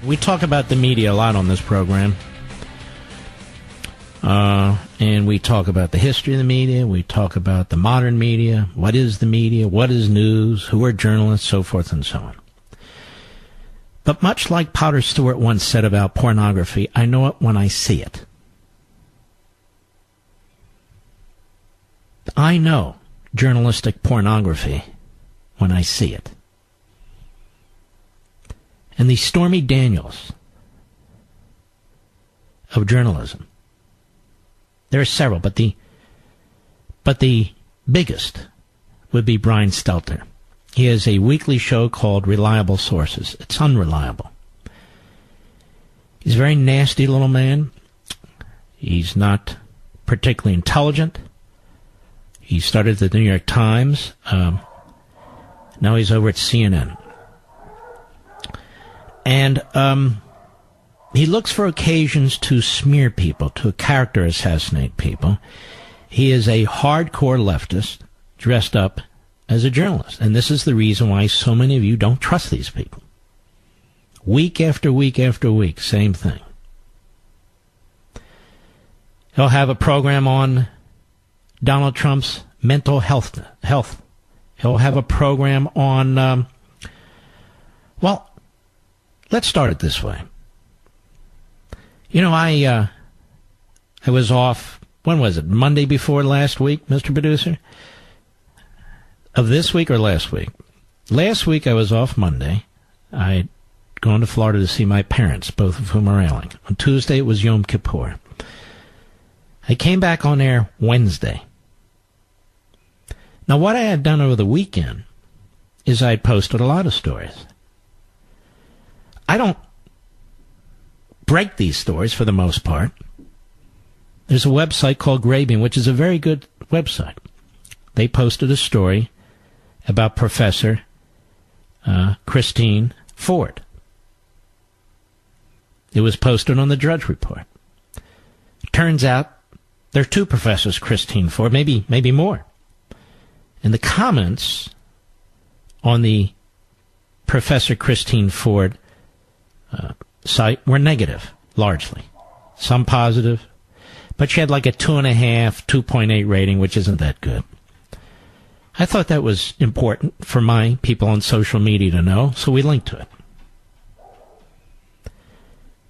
We talk about the media a lot on this program. And we talk about the history of the media. We talk about the modern media. What is the media? What is news? Who are journalists? So forth and so on. But much like Potter Stewart once said about pornography, I know it when I see it. I know journalistic pornography when I see it. And the Stormy Daniels of journalism, there are several, but the biggest would be Brian Stelter. He has a weekly show called Reliable Sources. It's unreliable. He's a very nasty little man. He's not particularly intelligent. He started at the New York Times. Now he's over at CNN. And he looks for occasions to smear people, to character assassinate people. He is a hardcore leftist dressed up as a journalist. And this is the reason why so many of you don't trust these people. Week after week after week, same thing. He'll have a program on Donald Trump's mental health. He'll have a program on, well, let's start it this way. You know, I was off, when was it, Monday before last week, Mr. Producer? Of this week or last week? Last week I was off Monday. I'd gone to Florida to see my parents, both of whom are ailing. On Tuesday it was Yom Kippur. I came back on air Wednesday. Now what I had done over the weekend is I had posted a lot of stories. I don't break these stories for the most part. There's a website called LEVIN, which is a very good website. They posted a story about Professor Christine Ford. It was posted on the Drudge Report. Turns out there are two Professors Christine Ford, maybe more. And the comments on the Professor Christine Ford site were negative, largely. Some positive, but she had like a 2.5, 2.8 rating, which isn't that good. I thought that was important for my people on social media to know, so we linked to it.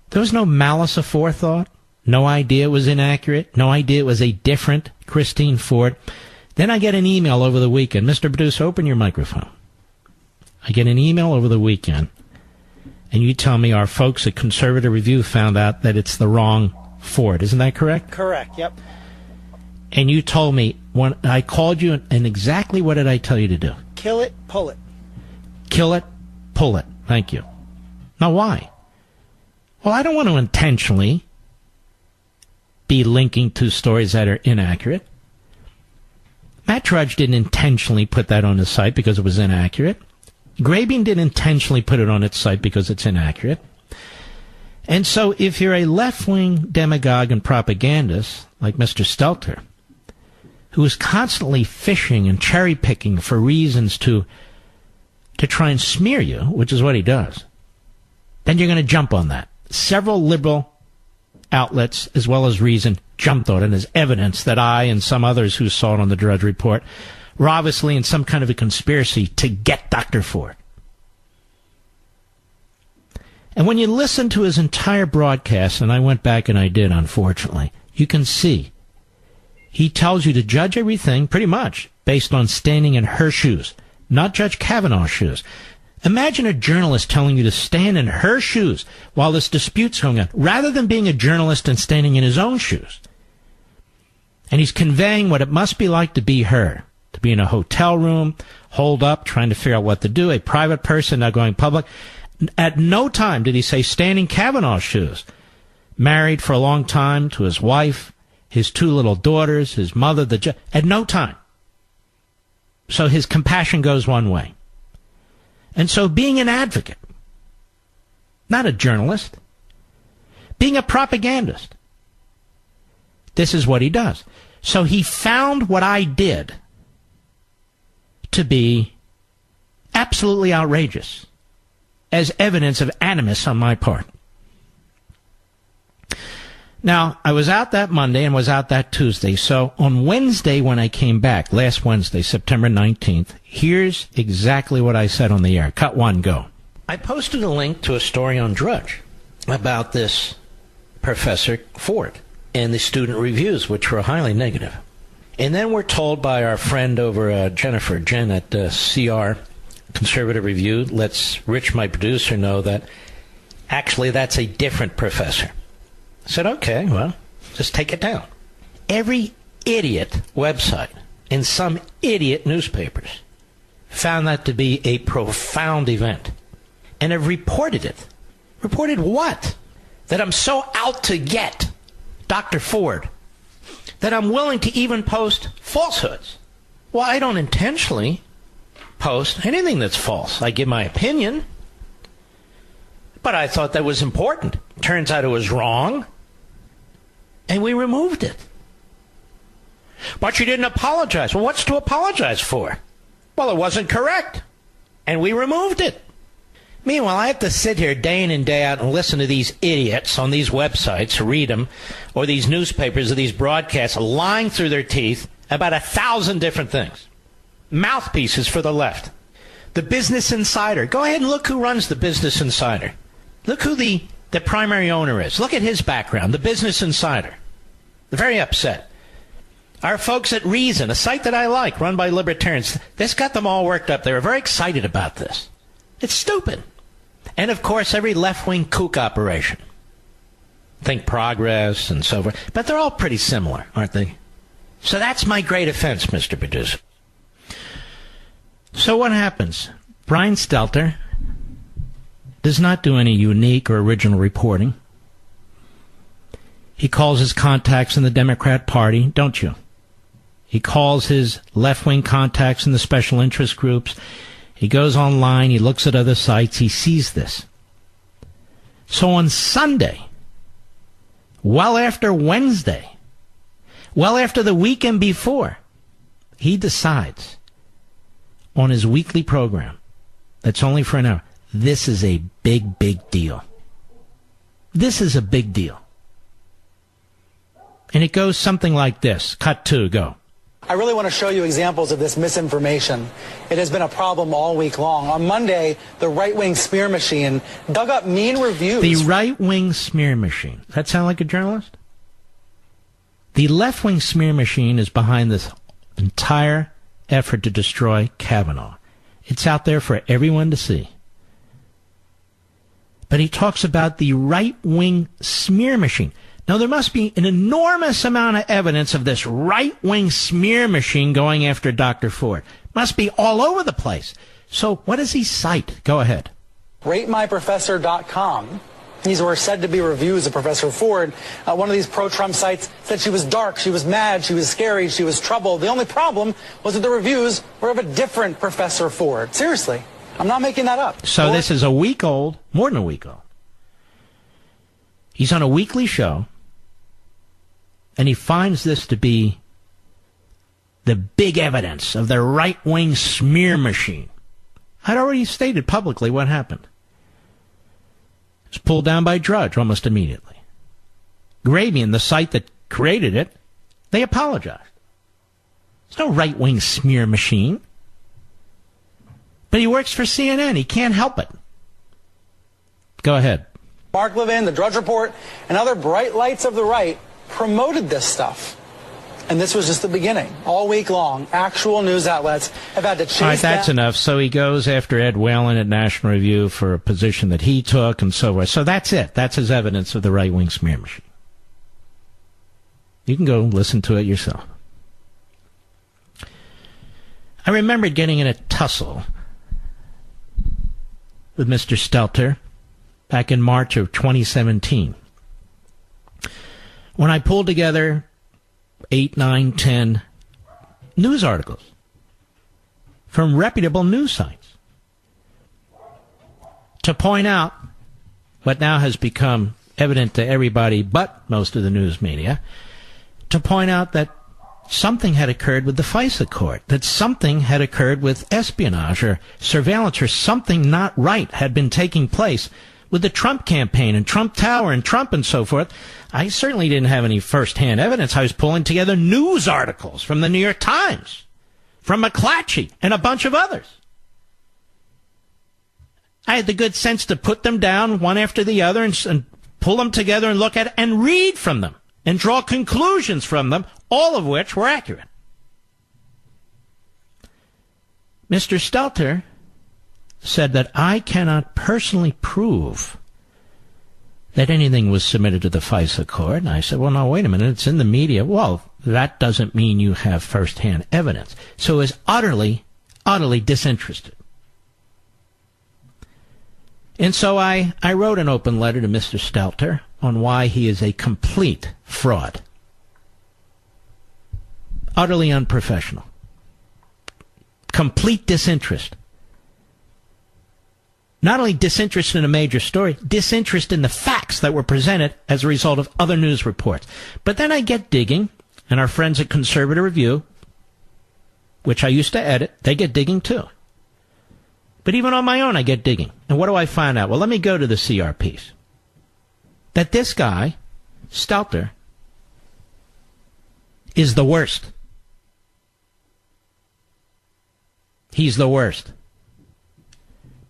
There was no malice aforethought, no idea it was inaccurate, no idea it was a different Christine Ford. Then I get an email over the weekend. Mr. Producer, open your microphone. I get an email over the weekend, and you tell me our folks at Conservative Review found out that it's the wrong Ford. Isn't that correct? Correct, yep. And you told me, when I called you, and exactly what did I tell you to do? Kill it, pull it. Kill it, pull it. Thank you. Now, why? Well, I don't want to intentionally be linking to stories that are inaccurate. Matt Drudge didn't intentionally put that on his site because it was inaccurate. Grabing didn't intentionally put it on its site because it's inaccurate. And so if you're a left-wing demagogue and propagandist like Mr. Stelter, who is constantly fishing and cherry-picking for reasons to try and smear you, which is what he does, then you're going to jump on that. Several liberal outlets, as well as Reason, jumped on it as evidence that I and some others who saw it on the Drudge Report were obviously in some kind of a conspiracy to get Dr. Ford. And when you listen to his entire broadcast, and I went back and I did, unfortunately, you can see he tells you to judge everything pretty much based on standing in her shoes, not Judge Kavanaugh's shoes. Imagine a journalist telling you to stand in her shoes while this dispute's going on, rather than being a journalist and standing in his own shoes. And he's conveying what it must be like to be her, to be in a hotel room, holed up, trying to figure out what to do, a private person now going public. At no time did he say stand in Kavanaugh's shoes. Married for a long time to his wife, his two little daughters, his mother, at no time. So his compassion goes one way. And so being an advocate, not a journalist, being a propagandist, this is what he does. So he found what I did to be absolutely outrageous. as evidence of animus on my part. Now, I was out that Monday and was out that Tuesday. So on Wednesday when I came back, last Wednesday, September 19th, here's exactly what I said on the air. Cut one, go. I posted a link to a story on Drudge about this Professor Ford and the student reviews, which were highly negative. And then we're told by our friend over Jen at CR, Conservative Review, lets Rich, my producer, know that actually that's a different professor. I said, okay, well, just take it down. Every idiot website and some idiot newspapers found that to be a profound event and have reported it. Reported what? That I'm so out to get Dr. Ford that I'm willing to even post falsehoods. Well, I don't intentionally post anything that's false. I give my opinion. But I thought that was important. Turns out it was wrong. And we removed it. But you didn't apologize. Well, what's to apologize for? Well, it wasn't correct. And we removed it. Meanwhile, I have to sit here day in and day out and listen to these idiots on these websites, read them, or these newspapers or these broadcasts lying through their teeth about 1,000 different things. Mouthpieces for the left. The Business Insider. Go ahead and look who runs the Business Insider. Look who the primary owner is. Look at his background, the Business Insider. They're very upset. Our folks at Reason, a site that I like, run by libertarians, this got them all worked up. They were very excited about this. It's stupid. And, of course, every left-wing kook operation. Think Progress and so forth. But they're all pretty similar, aren't they? So that's my great offense, Mr. Producer. So what happens? Brian Stelter does not do any unique or original reporting. He calls his contacts in the Democrat Party, don't you? He calls his left-wing contacts in the special interest groups. He goes online, he looks at other sites, he sees this. So on Sunday, well after Wednesday, well after the weekend before, he decides on his weekly program, that's only for an hour, this is a big, big deal. This is a big deal. And it goes something like this. Cut two, go. I really want to show you examples of this misinformation. It has been a problem all week long. On Monday, the right-wing smear machine dug up mean reviews. The right-wing smear machine. Does that sound like a journalist? The left-wing smear machine is behind this entire effort to destroy Kavanaugh. It's out there for everyone to see. But he talks about the right-wing smear machine. Now, there must be an enormous amount of evidence of this right-wing smear machine going after Dr. Ford. Must be all over the place. So what does he cite? Go ahead. RateMyProfessor.com. These were said to be reviews of Professor Ford. One of these pro-Trump sites said she was dark, she was mad, she was scary, she was troubled. The only problem was that the reviews were of a different Professor Ford. Seriously, I'm not making that up. So this is a week old, more than a week old. He's on a weekly show, and he finds this to be the big evidence of the right-wing smear machine. I'd already stated publicly what happened. It was pulled down by Drudge almost immediately. Grabian, the site that created it, they apologized. There's no right-wing smear machine. But he works for CNN. He can't help it. Go ahead. Mark Levin, the Drudge Report, and other bright lights of the right promoted this stuff. And this was just the beginning. All week long, actual news outlets have had to chase All right, that's enough. So he goes after Ed Whalen at National Review for a position that he took and so forth. So that's it. That's his evidence of the right-wing smear machine. You can go listen to it yourself. I remember getting in a tussle with Mr. Stelter back in March of 2017 when I pulled together 8, 9, 10 news articles from reputable news sites to point out what now has become evident to everybody but most of the news media, to point out that something had occurred with the FISA court, that something had occurred with espionage or surveillance, or something not right had been taking place with the Trump campaign and Trump Tower and Trump and so forth. I certainly didn't have any first-hand evidence. I was pulling together news articles from the New York Times, from McClatchy, and a bunch of others. I had the good sense to put them down one after the other and pull them together and look at it and read from them and draw conclusions from them, all of which were accurate. Mr. Stelter said that I cannot personally prove that anything was submitted to the FISA court. And I said, well, no, wait a minute, it's in the media. Well, that doesn't mean you have first-hand evidence. So it was utterly, utterly disinterested. And so I wrote an open letter to Mr. Stelter on why he is a complete fraud. Utterly unprofessional. Complete disinterest. Not only disinterest in a major story, disinterest in the facts that were presented as a result of other news reports. But then I get digging, and our friends at Conservative Review, which I used to edit, they get digging too. But even on my own, I get digging. And what do I find out? Well, let me go to the CR piece. That this guy, Stelter, is the worst. He's the worst.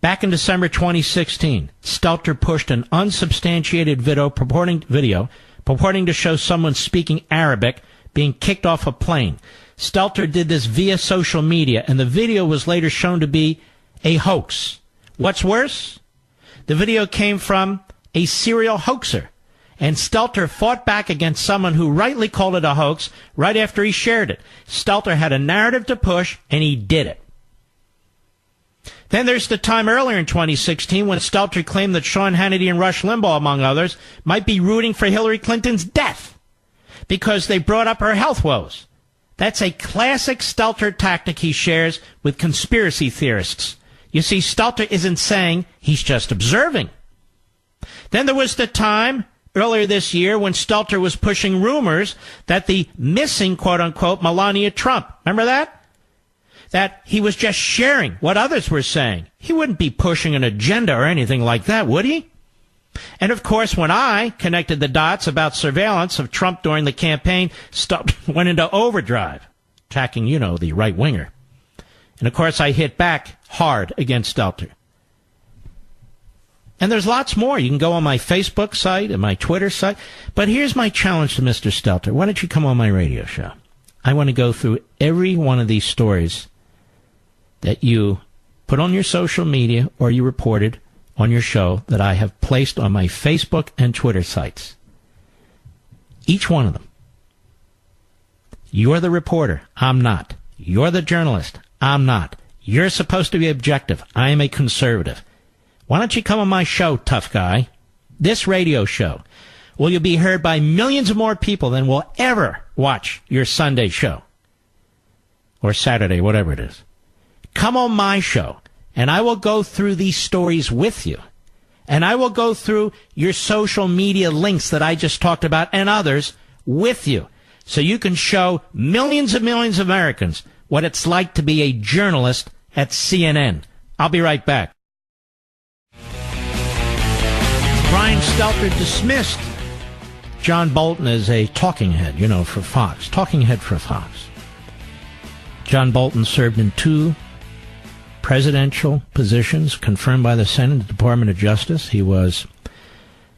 Back in December 2016, Stelter pushed an unsubstantiated video purporting to show someone speaking Arabic being kicked off a plane. Stelter did this via social media, and the video was later shown to be a hoax. What's worse? The video came from a serial hoaxer, and Stelter fought back against someone who rightly called it a hoax right after he shared it. Stelter had a narrative to push, and he did it. Then there's the time earlier in 2016 when Stelter claimed that Sean Hannity and Rush Limbaugh, among others, might be rooting for Hillary Clinton's death because they brought up her health woes. That's a classic Stelter tactic he shares with conspiracy theorists. You see, Stelter isn't saying, he's just observing. Then there was the time earlier this year when Stelter was pushing rumors that the missing, quote-unquote, Melania Trump, remember that? That he was just sharing what others were saying. He wouldn't be pushing an agenda or anything like that, would he? And of course, when I connected the dots about surveillance of Trump during the campaign, Stelter went into overdrive, attacking, the right winger. And of course, I hit back hard against Stelter. And there's lots more. You can go on my Facebook site and my Twitter site. But here's my challenge to Mr. Stelter. Why don't you come on my radio show? I want to go through every one of these stories that you put on your social media or you reported on your show that I have placed on my Facebook and Twitter sites. Each one of them. You're the reporter. I'm not. You're the journalist. I'm not. You're supposed to be objective. I am a conservative. Why don't you come on my show, tough guy? This radio show. Well, you'll be heard by millions of more people than will ever watch your Sunday show. Or Saturday, whatever it is. Come on my show, and I will go through these stories with you. And I will go through your social media links that I just talked about and others with you. So you can show millions of Americans what it's like to be a journalist at CNN. I'll be right back. Brian Stelter dismissed John Bolton as a talking head, for Fox. Talking head for Fox. John Bolton served in 2 presidential positions confirmed by the Senate and the Department of Justice. He was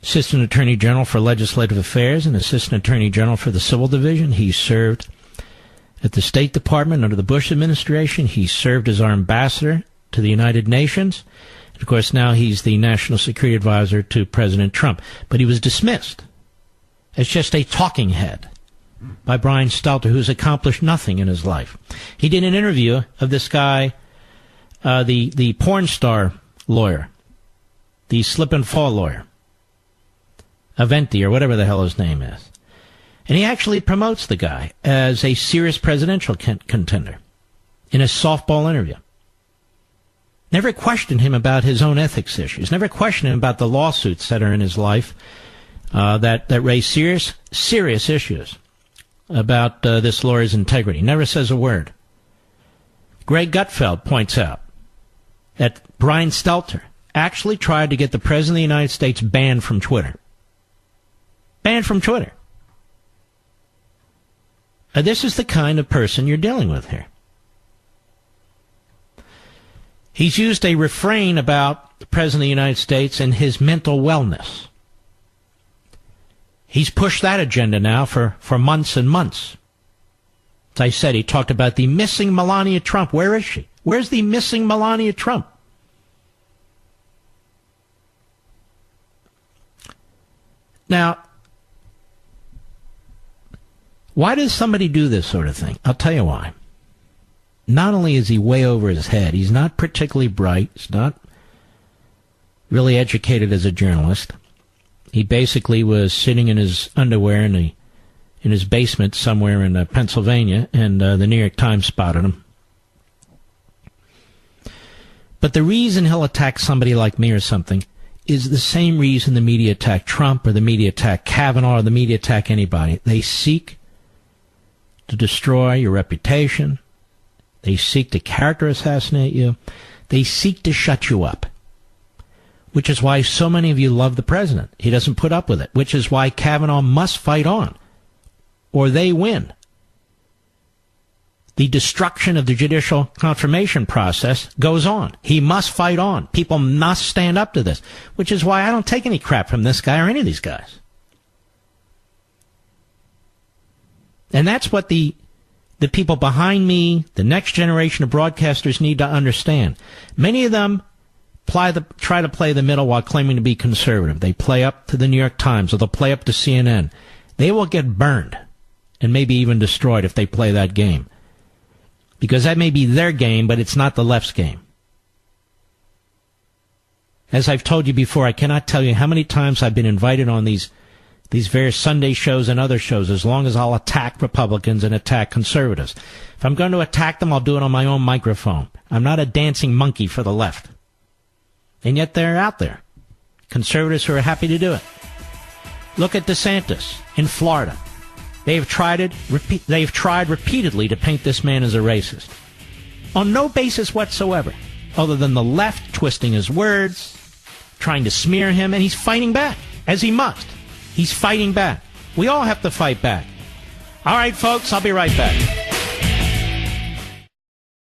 Assistant Attorney General for Legislative Affairs and Assistant Attorney General for the Civil Division. He served at the State Department under the Bush administration. He served as our ambassador to the United Nations. Of course, now he's the National Security Advisor to President Trump. But he was dismissed as just a talking head by Brian Stelter, who's accomplished nothing in his life. He did an interview of this guy, the porn star lawyer, the slip and fall lawyer, Aventi, or whatever the hell his name is. And he actually promotes the guy as a serious presidential contender in a softball interview. Never questioned him about his own ethics issues. Never questioned him about the lawsuits that are in his life that raise serious issues. about this lawyer's integrity. Never says a word. Greg Gutfeld points out that Brian Stelter actually tried to get the President of the United States banned from Twitter. Banned from Twitter. This is the kind of person you're dealing with here. He's used a refrain about the President of the United States and his mental wellness. He's pushed that agenda now for months and months. As I said, he talked about the missing Melania Trump. Where is she? Where's the missing Melania Trump? Now, why does somebody do this sort of thing? I'll tell you why. Not only is he way over his head, he's not particularly bright, he's not really educated as a journalist. He basically was sitting in his underwear in his basement somewhere in Pennsylvania, and the New York Times spotted him. But the reason he'll attack somebody like me or something is the same reason the media attack Trump or the media attack Kavanaugh or the media attack anybody. They seek to destroy your reputation. They seek to character assassinate you. They seek to shut you up. Which is why so many of you love the president. He doesn't put up with it. Which is why Kavanaugh must fight on, or they win. The destruction of the judicial confirmation process goes on. He must fight on. People must stand up to this. Which is why I don't take any crap from this guy or any of these guys. And that's what the people behind me, the next generation of broadcasters need to understand. Many of them try to play the middle while claiming to be conservative. They play up to the New York Times or they'll play up to CNN. They will get burned and maybe even destroyed if they play that game. Because that may be their game, but it's not the left's game. As I've told you before, I cannot tell you how many times I've been invited on these various Sunday shows and other shows, as long as I'll attack Republicans and attack conservatives. If I'm going to attack them, I'll do it on my own microphone. I'm not a dancing monkey for the left. And yet they're out there. Conservatives who are happy to do it. Look at DeSantis in Florida. They've tried repeatedly to paint this man as a racist. On no basis whatsoever, other than the left twisting his words, trying to smear him, and he's fighting back, as he must. He's fighting back. We all have to fight back. All right, folks, I'll be right back.